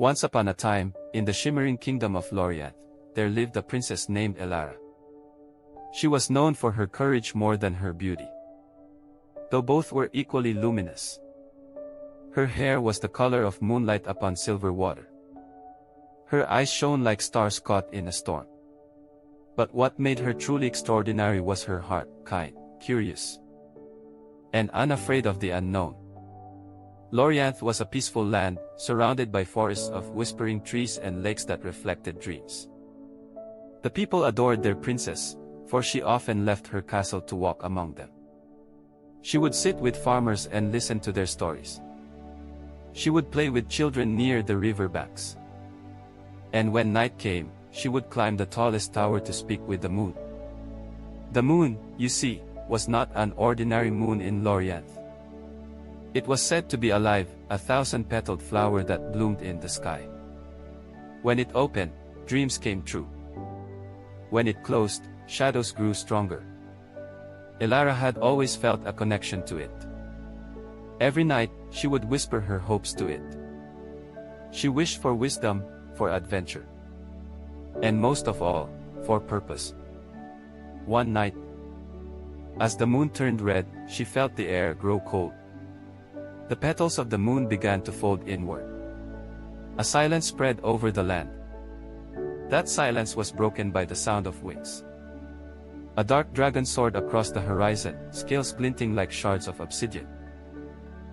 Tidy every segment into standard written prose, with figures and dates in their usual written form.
Once upon a time, in the shimmering kingdom of Lorient, there lived a princess named Elara. She was known for her courage more than her beauty, though both were equally luminous. Her hair was the color of moonlight upon silver water. Her eyes shone like stars caught in a storm. But what made her truly extraordinary was her heart, kind, curious, and unafraid of the unknown. Lorient was a peaceful land, surrounded by forests of whispering trees and lakes that reflected dreams. The people adored their princess, for she often left her castle to walk among them. She would sit with farmers and listen to their stories. She would play with children near the river banks. And when night came, she would climb the tallest tower to speak with the moon. The moon, you see, was not an ordinary moon in Lorient. It was said to be alive, a thousand-petaled flower that bloomed in the sky. When it opened, dreams came true. When it closed, shadows grew stronger. Elara had always felt a connection to it. Every night, she would whisper her hopes to it. She wished for wisdom, for adventure, and most of all, for purpose. One night, as the moon turned red, she felt the air grow cold. The petals of the moon began to fold inward. A silence spread over the land. That silence was broken by the sound of wings. A dark dragon soared across the horizon, scales glinting like shards of obsidian.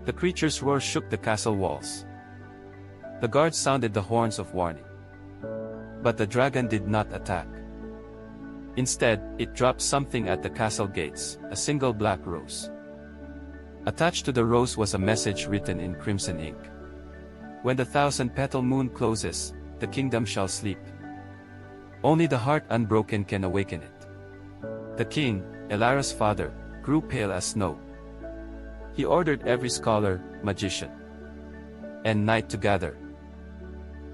The creature's roar shook the castle walls. The guards sounded the horns of warning. But the dragon did not attack. Instead, it dropped something at the castle gates, a single black rose. Attached to the rose was a message written in crimson ink. When the thousand-petal moon closes, the kingdom shall sleep. Only the heart unbroken can awaken it. The king, Elara's father, grew pale as snow. He ordered every scholar, magician, and knight to gather.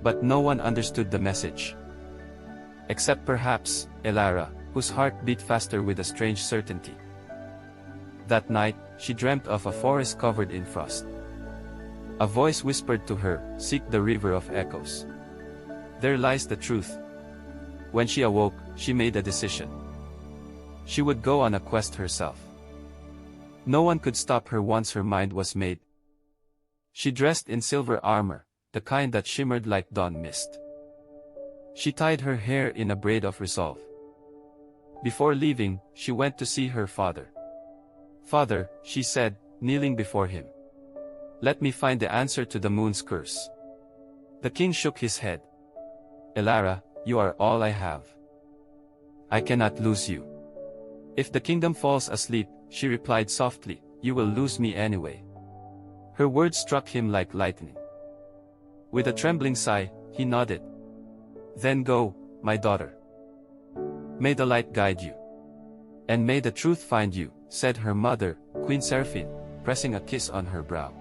But no one understood the message. Except perhaps, Elara, whose heart beat faster with a strange certainty. That night, she dreamt of a forest covered in frost. A voice whispered to her, "Seek the river of echoes. There lies the truth." When she awoke, she made a decision. She would go on a quest herself. No one could stop her once her mind was made. She dressed in silver armor, the kind that shimmered like dawn mist. She tied her hair in a braid of resolve. Before leaving, she went to see her father. "Father," she said, kneeling before him, "let me find the answer to the moon's curse." The king shook his head. "Elara, you are all I have. I cannot lose you." "If the kingdom falls asleep," she replied softly, "you will lose me anyway." Her words struck him like lightning. With a trembling sigh, he nodded. "Then go, my daughter. May the light guide you. And may the truth find you," said her mother, Queen Seraphine, pressing a kiss on her brow.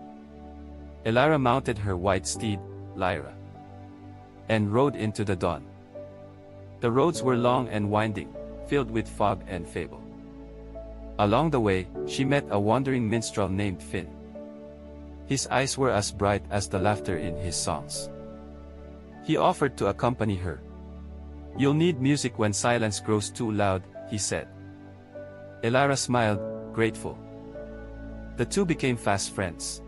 Elara mounted her white steed, Lyra, and rode into the dawn. The roads were long and winding, filled with fog and fable. Along the way, she met a wandering minstrel named Finn. His eyes were as bright as the laughter in his songs. He offered to accompany her. "You'll need music when silence grows too loud," he said. Elara smiled, grateful. The two became fast friends,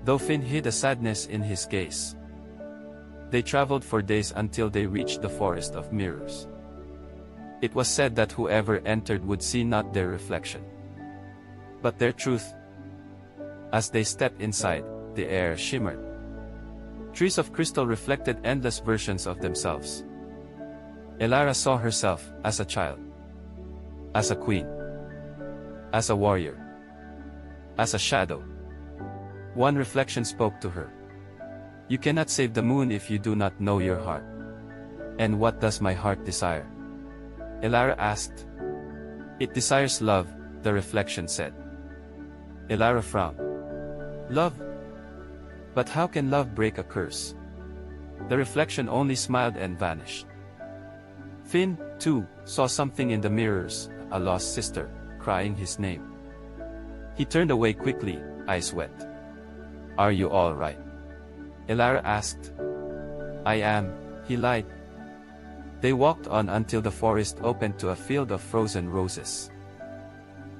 though Finn hid a sadness in his gaze. They traveled for days until they reached the forest of mirrors. It was said that whoever entered would see not their reflection, but their truth. As they stepped inside, the air shimmered. Trees of crystal reflected endless versions of themselves. Elara saw herself as a child, as a queen, as a warrior, as a shadow. One reflection spoke to her. "You cannot save the moon if you do not know your heart." "And what does my heart desire?" Elara asked. "It desires love," the reflection said. Elara frowned. "Love? But how can love break a curse?" The reflection only smiled and vanished. Finn, too, saw something in the mirrors, a lost sister, crying his name. He turned away quickly, eyes wet. "Are you all right?" Elara asked. I am, he lied. They walked on until the forest opened to a field of frozen roses.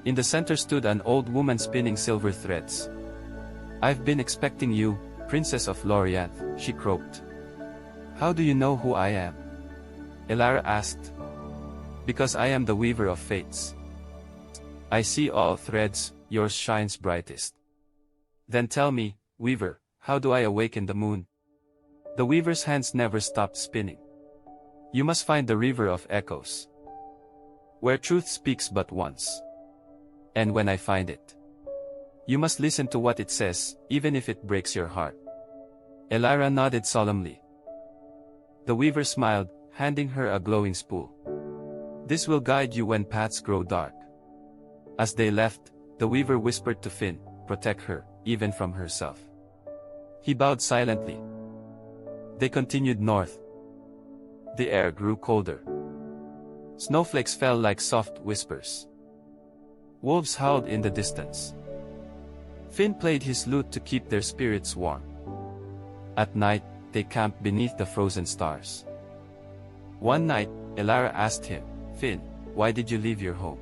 In the center stood an old woman spinning silver threads. I've been expecting you, Princess of Lorient, she croaked. How do you know who I am? Elara asked. Because I am the weaver of fates. I see all threads, yours shines brightest. Then tell me, weaver, how do I awaken the moon? The weaver's hands never stopped spinning. You must find the river of echoes, where truth speaks but once. And when I find it, you must listen to what it says, even if it breaks your heart. Elara nodded solemnly. The weaver smiled, handing her a glowing spool. This will guide you when paths grow dark. As they left, the weaver whispered to Finn, protect her, even from herself. He bowed silently. They continued north. The air grew colder. Snowflakes fell like soft whispers. Wolves howled in the distance. Finn played his lute to keep their spirits warm. At night, they camped beneath the frozen stars. One night, Elara asked him, Finn, why did you leave your home?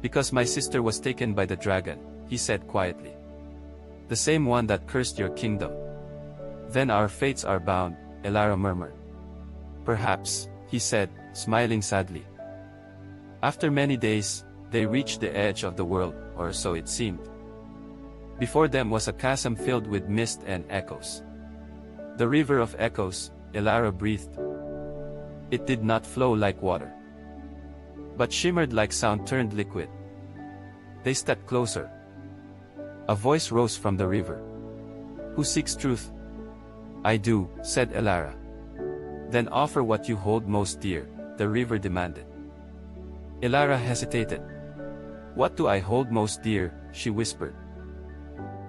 Because my sister was taken by the dragon, he said quietly. The same one that cursed your kingdom. Then our fates are bound, Elara murmured. Perhaps, he said, smiling sadly. After many days, they reached the edge of the world, or so it seemed. Before them was a chasm filled with mist and echoes. The river of echoes, Elara breathed. It did not flow like water, but shimmered like sound turned liquid. They stepped closer. A voice rose from the river. Who seeks truth? I do, said Elara. Then offer what you hold most dear, the river demanded. Elara hesitated. What do I hold most dear? She whispered.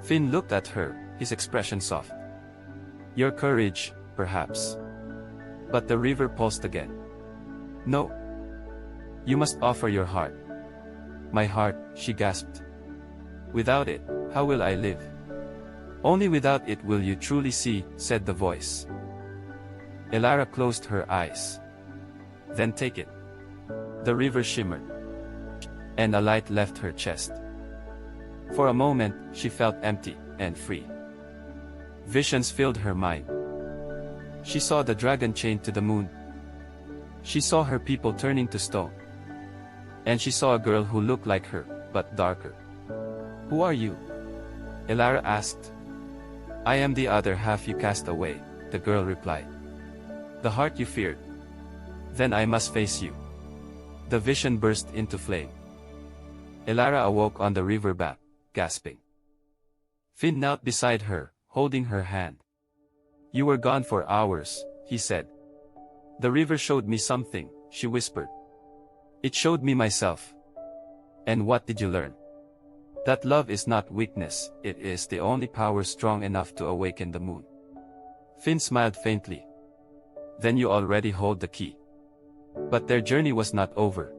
Finn looked at her, his expression soft. Your courage, perhaps. But the river pulsed again. No. You must offer your heart. My heart, she gasped. Without it, how will I live? Only without it will you truly see, said the voice. Elara closed her eyes. Then take it. The river shimmered, and a light left her chest. For a moment, she felt empty and free. Visions filled her mind. She saw the dragon chained to the moon. She saw her people turning to stone. And she saw a girl who looked like her, but darker. Who are you? Elara asked. I am the other half you cast away, the girl replied. The heart you feared. Then I must face you. The vision burst into flame. Elara awoke on the river bank, gasping. Finn knelt beside her, holding her hand. You were gone for hours, he said. The river showed me something, she whispered. It showed me myself. And what did you learn? That love is not weakness, it is the only power strong enough to awaken the moon. Finn smiled faintly. Then you already hold the key. But their journey was not over.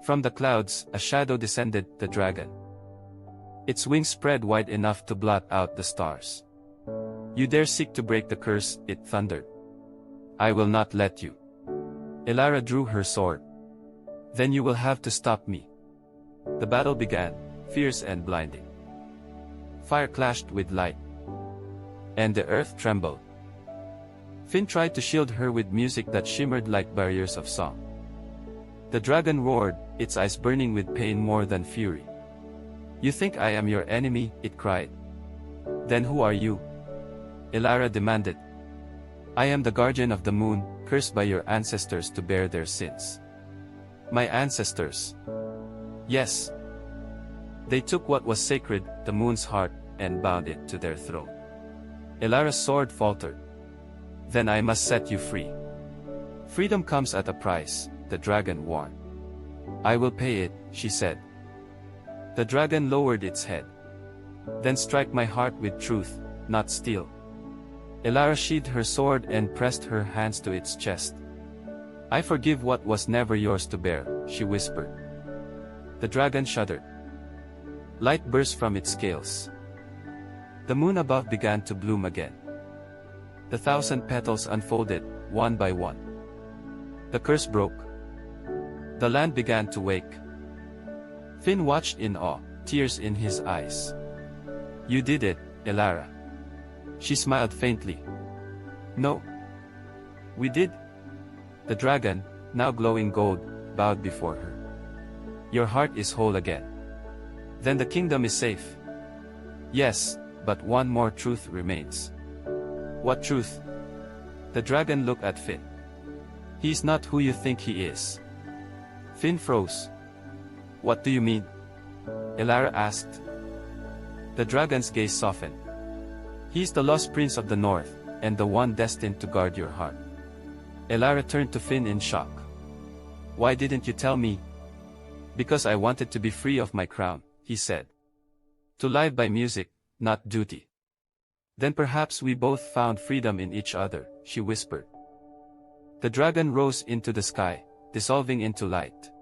From the clouds, a shadow descended, the dragon. Its wings spread wide enough to blot out the stars. You dare seek to break the curse, it thundered. I will not let you. Elara drew her sword. Then you will have to stop me. The battle began, fierce and blinding. Fire clashed with light, and the earth trembled. Finn tried to shield her with music that shimmered like barriers of song. The dragon roared, its eyes burning with pain more than fury. You think I am your enemy? It cried. Then who are you? Elara demanded. I am the guardian of the moon, cursed by your ancestors to bear their sins. My ancestors? Yes. They took what was sacred, the moon's heart, and bound it to their throne. Elara's sword faltered. Then I must set you free. Freedom comes at a price, the dragon warned. I will pay it, she said. The dragon lowered its head. Then strike my heart with truth, not steel. Elara sheathed her sword and pressed her hands to its chest. I forgive what was never yours to bear, she whispered. The dragon shuddered. Light burst from its scales. The moon above began to bloom again. The 1,000 petals unfolded, one by one. The curse broke. The land began to wake. Finn watched in awe, tears in his eyes. "You did it, Elara." She smiled faintly. "No. We did." The dragon, now glowing gold, bowed before her. "Your heart is whole again. Then the kingdom is safe." "Yes, but one more truth remains." "What truth?" The dragon looked at Finn. "He's not who you think he is." Finn froze. "What do you mean?" Elara asked. The dragon's gaze softened. "He's the lost prince of the north, and the one destined to guard your heart." Elara turned to Finn in shock. "Why didn't you tell me?" "Because I wanted to be free of my crown," he said. "To live by music, not duty." "Then perhaps we both found freedom in each other," she whispered. The dragon rose into the sky, dissolving into light.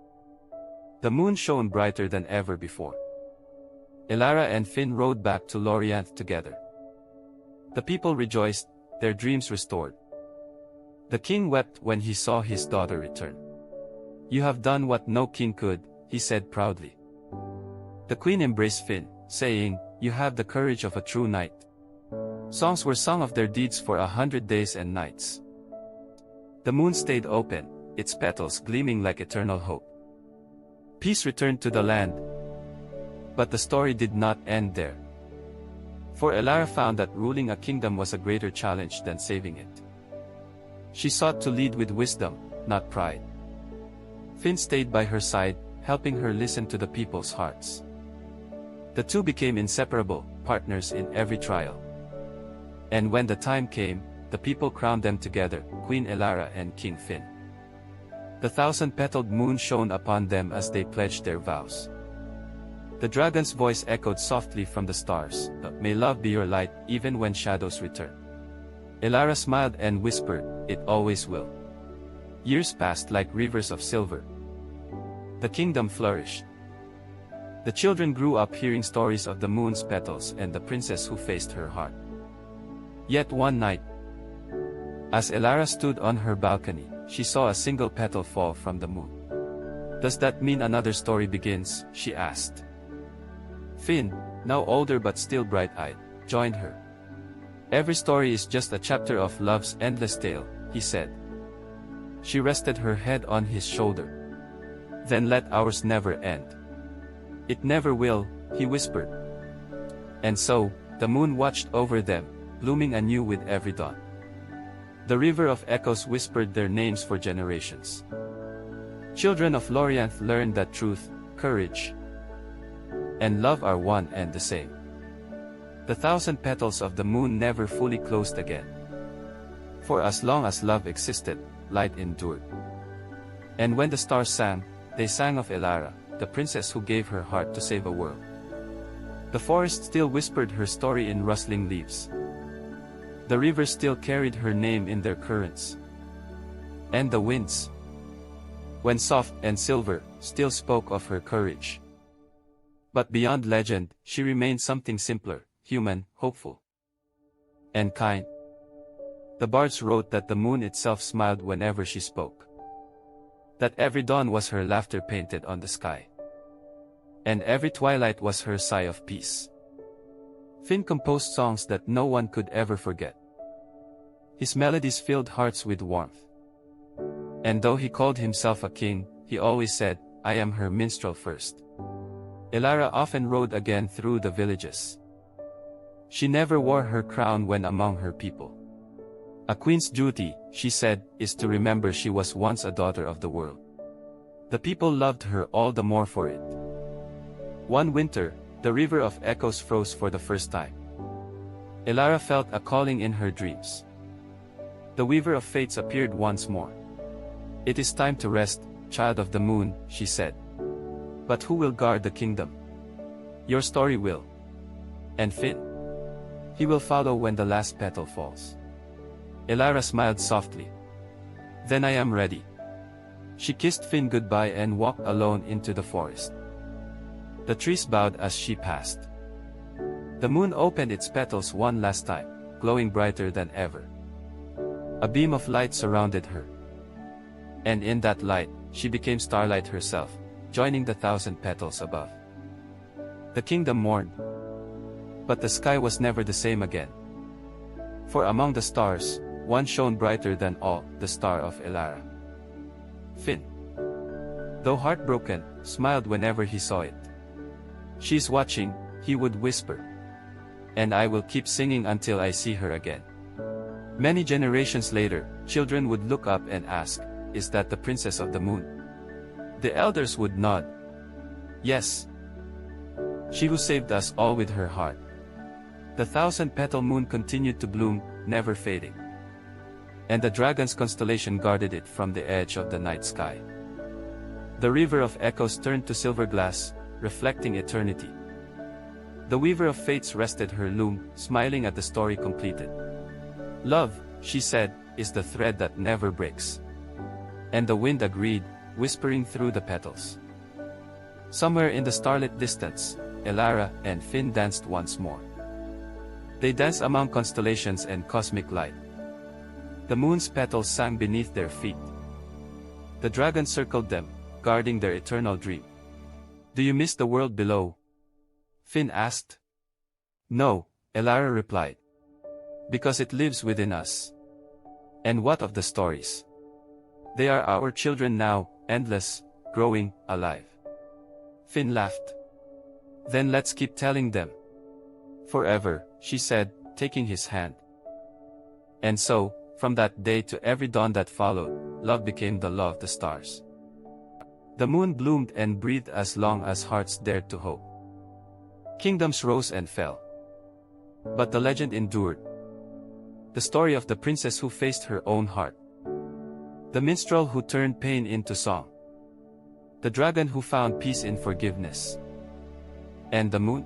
The moon shone brighter than ever before. Elara and Finn rode back to Lorient together. The people rejoiced, their dreams restored. The king wept when he saw his daughter return. "You have done what no king could," he said proudly. The queen embraced Finn, saying, "You have the courage of a true knight." Songs were sung of their deeds for 100 days and nights. The moon stayed open, its petals gleaming like eternal hope. Peace returned to the land. But the story did not end there. For Elara found that ruling a kingdom was a greater challenge than saving it. She sought to lead with wisdom, not pride. Finn stayed by her side, helping her listen to the people's hearts. The two became inseparable, partners in every trial. And when the time came, the people crowned them together, Queen Elara and King Finn. The 1,000-petaled moon shone upon them as they pledged their vows. The dragon's voice echoed softly from the stars, "May love be your light, even when shadows return." Elara smiled and whispered, "It always will." Years passed like rivers of silver. The kingdom flourished. The children grew up hearing stories of the moon's petals and the princess who faced her heart. Yet one night, as Elara stood on her balcony, she saw a single petal fall from the moon. "Does that mean another story begins?" she asked. Finn, now older but still bright-eyed, joined her. "Every story is just a chapter of love's endless tale," he said. She rested her head on his shoulder. "Then let ours never end." "It never will," he whispered. And so, the moon watched over them, blooming anew with every dawn. The river of echoes whispered their names for generations. Children of Lorient learned that truth, courage, and love are one and the same. The 1,000 petals of the moon never fully closed again. For as long as love existed, light endured. And when the stars sang, they sang of Elara, the princess who gave her heart to save a world. The forest still whispered her story in rustling leaves. The rivers still carried her name in their currents. And the winds, when soft and silver, still spoke of her courage. But beyond legend, she remained something simpler, human, hopeful, and kind. The bards wrote that the moon itself smiled whenever she spoke. That every dawn was her laughter painted on the sky. And every twilight was her sigh of peace. Finn composed songs that no one could ever forget. His melodies filled hearts with warmth. And though he called himself a king, he always said, "I am her minstrel first." Elara often rode again through the villages. She never wore her crown when among her people. "A queen's duty," she said, "is to remember she was once a daughter of the world." The people loved her all the more for it. One winter, the river of echoes froze for the first time. Elara felt a calling in her dreams. The weaver of fates appeared once more. "It is time to rest, child of the moon," she said. "But who will guard the kingdom?" "Your story will. And Finn? He will follow when the last petal falls." Elara smiled softly. "Then I am ready." She kissed Finn goodbye and walked alone into the forest. The trees bowed as she passed. The moon opened its petals one last time, glowing brighter than ever. A beam of light surrounded her. And in that light, she became starlight herself, joining the 1,000 petals above. The kingdom mourned. But the sky was never the same again. For among the stars, one shone brighter than all, the star of Elara. Finn, though heartbroken, smiled whenever he saw it. "She's watching," he would whisper. "And I will keep singing until I see her again." Many generations later, children would look up and ask, "Is that the princess of the moon?" The elders would nod. "Yes. She who saved us all with her heart." The 1,000-petal moon continued to bloom, never fading. And the dragon's constellation guarded it from the edge of the night sky. The river of echoes turned to silver glass, reflecting eternity. The weaver of fates rested her loom, smiling at the story completed. "Love," she said, "is the thread that never breaks." And the wind agreed, whispering through the petals. Somewhere in the starlit distance, Elara and Finn danced once more. They danced among constellations and cosmic light. The moon's petals sang beneath their feet. The dragon circled them, guarding their eternal dream. "Do you miss the world below?" Finn asked. "No," Elara replied. "Because it lives within us." "And what of the stories?" "They are our children now, endless, growing, alive." Finn laughed. "Then let's keep telling them." "Forever," she said, taking his hand. And so, from that day to every dawn that followed, love became the law of the stars. The moon bloomed and breathed as long as hearts dared to hope. Kingdoms rose and fell. But the legend endured. The story of the princess who faced her own heart. The minstrel who turned pain into song. The dragon who found peace in forgiveness. And the moon,